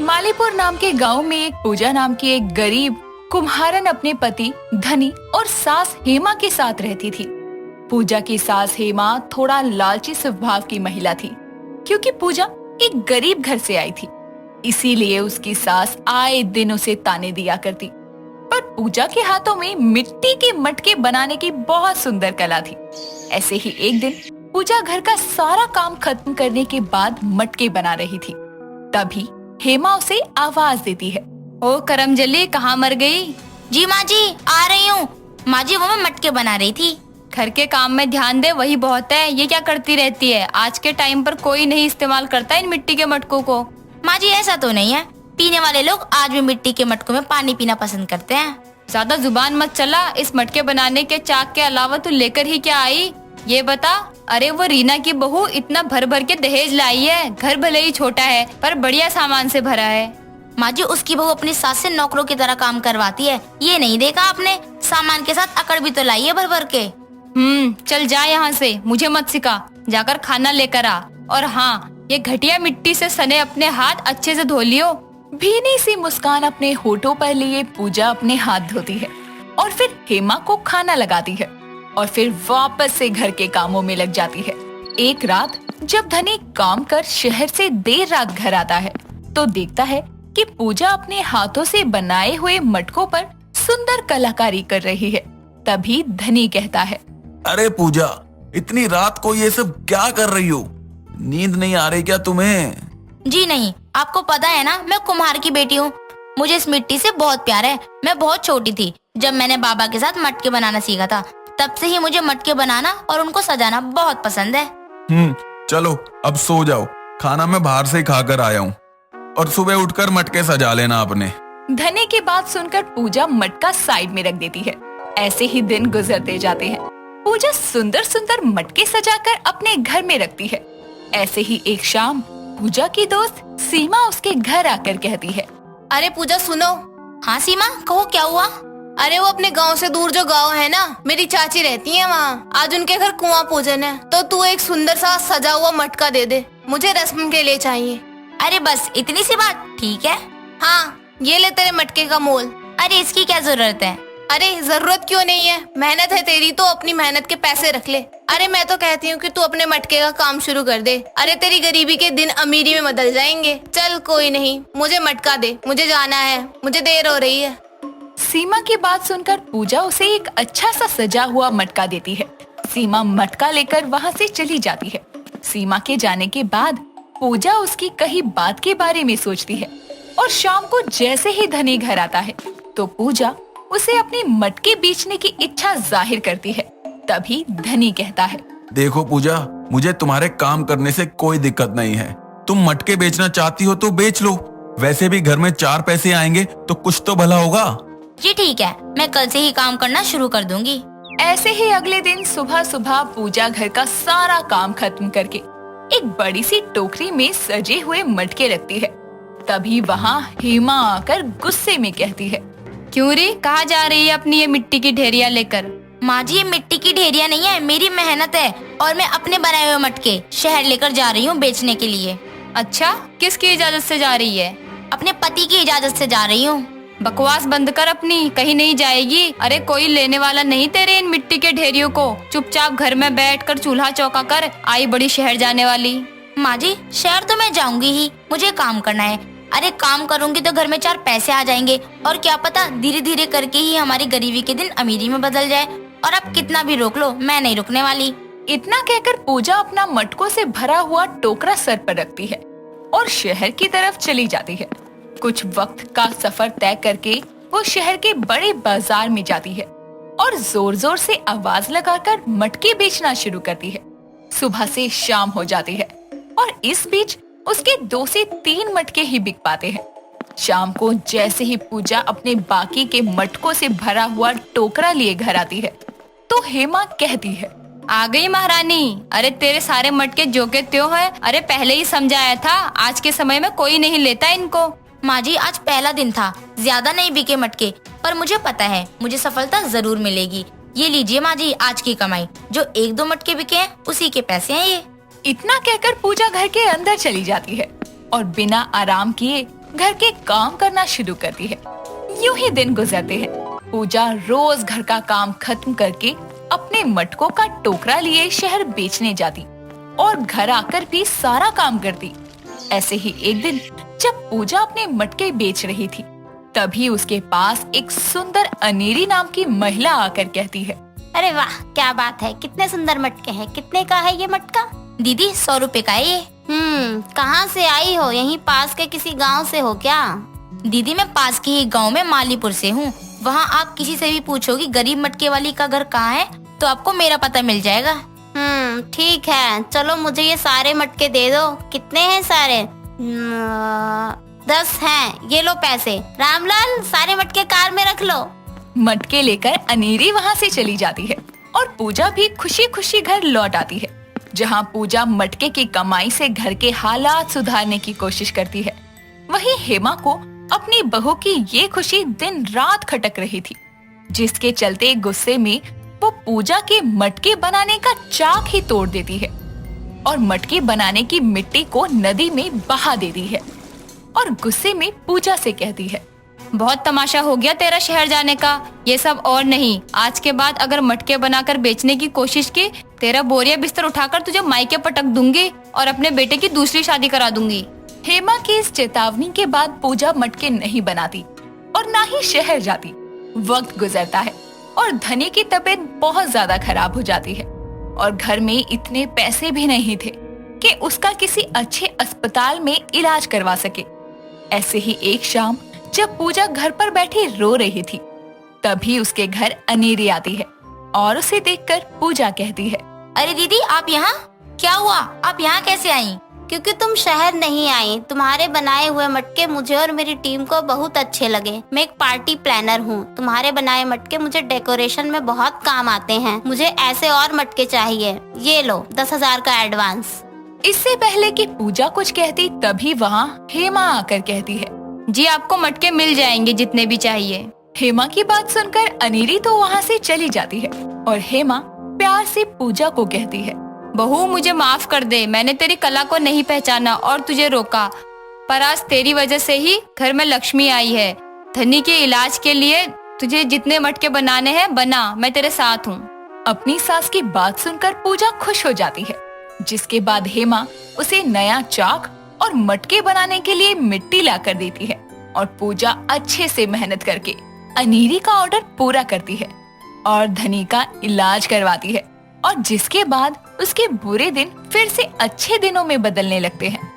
मालीपुर नाम के गांव में एक पूजा नाम की एक गरीब कुम्हारन अपने पति धनी और सास हेमा के साथ रहती थी। पूजा की सास हेमा थोड़ा लालची स्वभाव की महिला थी, क्योंकि पूजा एक गरीब घर से आई थी, इसीलिए उसकी सास आए दिन उसे ताने दिया करती। पर पूजा के हाथों में मिट्टी के मटके बनाने की बहुत सुंदर कला थी। ऐसे ही एक दिन पूजा घर का सारा काम खत्म करने के बाद मटके बना रही थी। तभी हेमा उसे आवाज देती है, ओ करमजली, कहाँ मर गई? जी माँ जी, आ रही हूँ। माँ जी, वो मैं मटके बना रही थी। घर के काम में ध्यान दे, वही बहुत है। ये क्या करती रहती है? आज के टाइम पर कोई नहीं इस्तेमाल करता इन मिट्टी के मटकों को। माँ जी, ऐसा तो नहीं है, पीने वाले लोग आज भी मिट्टी के मटकों में पानी पीना पसंद करते हैं। ज्यादा जुबान मत चला। इस मटके बनाने के चाक के अलावा तू लेकर ही क्या आई, ये बता। अरे वो रीना की बहू इतना भर भर के दहेज लाई है। घर भले ही छोटा है पर बढ़िया सामान से भरा है। माँ जी, उसकी बहू अपनी सास से नौकरों की तरह काम करवाती है। ये नहीं देखा आपने? सामान के साथ अकड़ भी तो लाई है भर भर के। चल जा यहाँ से, मुझे मत सिखा। जाकर खाना लेकर आ। और हाँ, ये घटिया मिट्टी से सने अपने हाथ अच्छे से धो लियो। भीनी सी मुस्कान अपने होठों पर लिए पूजा अपने हाथ धोती है और फिर हेमा को खाना लगाती है और फिर वापस से घर के कामों में लग जाती है। एक रात जब धनी काम कर शहर से देर रात घर आता है तो देखता है कि पूजा अपने हाथों से बनाए हुए मटकों पर सुंदर कलाकारी कर रही है। तभी धनी कहता है, अरे पूजा, इतनी रात को ये सब क्या कर रही हो? नींद नहीं आ रही क्या तुम्हें? जी नहीं, आपको पता है ना, मैं कुम्हार की बेटी हूँ। मुझे इस मिट्टी से बहुत प्यार है। मैं बहुत छोटी थी जब मैंने बाबा के साथ मटके बनाना सीखा था। तब से ही मुझे मटके बनाना और उनको सजाना बहुत पसंद है। चलो अब सो जाओ। खाना मैं बाहर से खा कर आया हूँ और सुबह उठकर मटके सजा लेना अपने। धनी की बात सुनकर पूजा मटका साइड में रख देती है। ऐसे ही दिन गुजरते जाते हैं। पूजा सुंदर सुंदर मटके सजाकर अपने घर में रखती है। ऐसे ही एक शाम पूजा की दोस्त सीमा उसके घर आकर कहती है, अरे पूजा सुनो। हाँ सीमा, कहो क्या हुआ? अरे वो अपने गांव से दूर जो गांव है ना, मेरी चाची रहती है वहाँ। आज उनके घर कुआं पूजन है, तो तू एक सुंदर सा सजा हुआ मटका दे दे, मुझे रस्म के लिए चाहिए। अरे बस इतनी सी बात? ठीक है। हाँ, ये ले तेरे मटके का मोल। अरे इसकी क्या जरूरत है? अरे जरूरत क्यों नहीं है, मेहनत है तेरी तो अपनी मेहनत के पैसे रख ले। अरे मैं तो कहती हूँ कि तू अपने मटके का काम शुरू कर दे। अरे तेरी गरीबी के दिन अमीरी में बदल जाएंगे। चल कोई नहीं, मुझे मटका दे, मुझे जाना है, मुझे देर हो रही है। सीमा की बात सुनकर पूजा उसे एक अच्छा सा सजा हुआ मटका देती है। सीमा मटका लेकर वहाँ से चली जाती है। सीमा के जाने के बाद पूजा उसकी कही बात के बारे में सोचती है और शाम को जैसे ही धनी घर आता है तो पूजा उसे अपने मटके बेचने की इच्छा जाहिर करती है। तभी धनी कहता है, देखो पूजा, मुझे तुम्हारे काम करने से कोई दिक्कत नहीं है। तुम मटके बेचना चाहती हो तो बेच लो, वैसे भी घर में 4 पैसे आएंगे तो कुछ तो भला होगा। जी ठीक है, मैं कल से ही काम करना शुरू कर दूंगी। ऐसे ही अगले दिन सुबह सुबह पूजा घर का सारा काम खत्म करके एक बड़ी सी टोकरी में सजे हुए मटके रखती है। तभी वहाँ हेमा आकर गुस्से में कहती है, क्यों रे, कहाँ जा रही है अपनी ये मिट्टी की ढेरिया लेकर? माँ जी, ये मिट्टी की ढेरिया नहीं है, मेरी मेहनत है और मैं अपने बनाए हुए मटके शहर लेकर जा रही हूँ बेचने के लिए। अच्छा, किसकी इजाजत से जा रही है? अपने पति की इजाजत से जा रही हूँ। बकवास बंद कर अपनी, कहीं नहीं जाएगी। अरे कोई लेने वाला नहीं तेरे इन मिट्टी के ढेरियों को। चुपचाप घर में बैठकर चूल्हा चौका कर, आई बड़ी शहर जाने वाली। माँ जी, शहर तो मैं जाऊंगी ही, मुझे काम करना है। अरे काम करूंगी तो घर में 4 पैसे आ जाएंगे और क्या पता धीरे धीरे करके ही हमारी गरीबी के दिन अमीरी में बदल जाए। और अब कितना भी रोक लो, मैं नहीं रुकने वाली। इतना कहकर पूजा अपना मटकों से भरा हुआ टोकरा सर पर रखती है और शहर की तरफ चली जाती है। कुछ वक्त का सफर तय करके वो शहर के बड़े बाजार में जाती है और जोर जोर से आवाज लगाकर मटके बेचना शुरू करती है। सुबह से शाम हो जाती है और इस बीच उसके 2 से 3 मटके ही बिक पाते हैं। शाम को जैसे ही पूजा अपने बाकी के मटकों से भरा हुआ टोकरा लिए घर आती है तो हेमा कहती है, आ गई महारानी। अरे तेरे सारे मटके जो के त्यों है। अरे पहले ही समझाया था, आज के समय में कोई नहीं लेता इनको। माँ जी, आज पहला दिन था, ज्यादा नहीं बिके मटके, पर मुझे पता है मुझे सफलता जरूर मिलेगी। ये लीजिए माँ जी, आज की कमाई। जो 1-2 मटके बिके हैं उसी के पैसे हैं ये। इतना कहकर पूजा घर के अंदर चली जाती है और बिना आराम किए घर के काम करना शुरू करती है। यूं ही दिन गुजरते हैं। पूजा रोज घर का काम खत्म करके अपने मटकों का टोकरा लिए शहर बेचने जाती और घर आकर भी सारा काम करती। ऐसे ही एक दिन जब पूजा अपने मटके बेच रही थी, तभी उसके पास एक सुंदर अनेरी नाम की महिला आकर कहती है, अरे वाह, क्या बात है, कितने सुंदर मटके हैं। कितने का है ये मटका? दीदी 100 रुपए का है ये। कहाँ से आई हो? यहीं पास के किसी गांव से हो क्या? दीदी मैं पास के ही गांव में मालीपुर से हूँ। वहाँ आप किसी से भी पूछोगी गरीब मटके वाली का घर कहाँ है तो आपको मेरा पता मिल जाएगा। ठीक है, चलो मुझे ये सारे मटके दे दो। कितने हैं सारे? 10 हैं, ये लो पैसे। रामलाल, सारे मटके कार में रख लो। मटके लेकर अनेरी वहाँ से चली जाती है और पूजा भी खुशी खुशी घर लौट आती है, जहाँ पूजा मटके की कमाई से घर के हालात सुधारने की कोशिश करती है। वहीं हेमा को अपनी बहू की ये खुशी दिन रात खटक रही थी, जिसके चलते गुस्से में वो पूजा के मटके बनाने का चाक ही तोड़ देती है और मटके बनाने की मिट्टी को नदी में बहा देती है और गुस्से में पूजा से कहती है, बहुत तमाशा हो गया तेरा शहर जाने का। ये सब और नहीं, आज के बाद अगर मटके बनाकर बेचने की कोशिश की, तेरा बोरिया बिस्तर उठाकर तुझे मायके पटक दूंगी और अपने बेटे की दूसरी शादी करा दूंगी। हेमा की इस चेतावनी के बाद पूजा मटके नहीं बनाती और ना ही शहर जाती। वक्त गुजरता है और धनी की तबीयत बहुत ज्यादा खराब हो जाती है और घर में इतने पैसे भी नहीं थे कि उसका किसी अच्छे अस्पताल में इलाज करवा सके। ऐसे ही एक शाम जब पूजा घर पर बैठी रो रही थी, तभी उसके घर अनेरी आती है और उसे देखकर पूजा कहती है, अरे दीदी, आप यहाँ? क्या हुआ, आप यहाँ कैसे आई? क्योंकि तुम शहर नहीं आई। तुम्हारे बनाए हुए मटके मुझे और मेरी टीम को बहुत अच्छे लगे। मैं एक पार्टी प्लानर हूँ। तुम्हारे बनाए मटके मुझे डेकोरेशन में बहुत काम आते हैं। मुझे ऐसे और मटके चाहिए। ये लो 10,000 का एडवांस। इससे पहले कि पूजा कुछ कहती, तभी वहाँ हेमा आकर कहती है, जी आपको मटके मिल जाएंगे जितने भी चाहिए। हेमा की बात सुनकर अनेरी तो वहाँ से चली जाती है और हेमा प्यार से पूजा को कहती है, बहू मुझे माफ कर दे, मैंने तेरी कला को नहीं पहचाना और तुझे रोका, पर आज तेरी वजह से ही घर में लक्ष्मी आई है। धनी के इलाज के लिए तुझे जितने मटके बनाने हैं बना, मैं तेरे साथ हूँ। अपनी सास की बात सुनकर पूजा खुश हो जाती है, जिसके बाद हेमा उसे नया चाक और मटके बनाने के लिए मिट्टी ला कर देती है और पूजा अच्छे से मेहनत करके अनेरी का ऑर्डर पूरा करती है और धनी का इलाज करवाती है और जिसके बाद उसके बुरे दिन फिर से अच्छे दिनों में बदलने लगते हैं।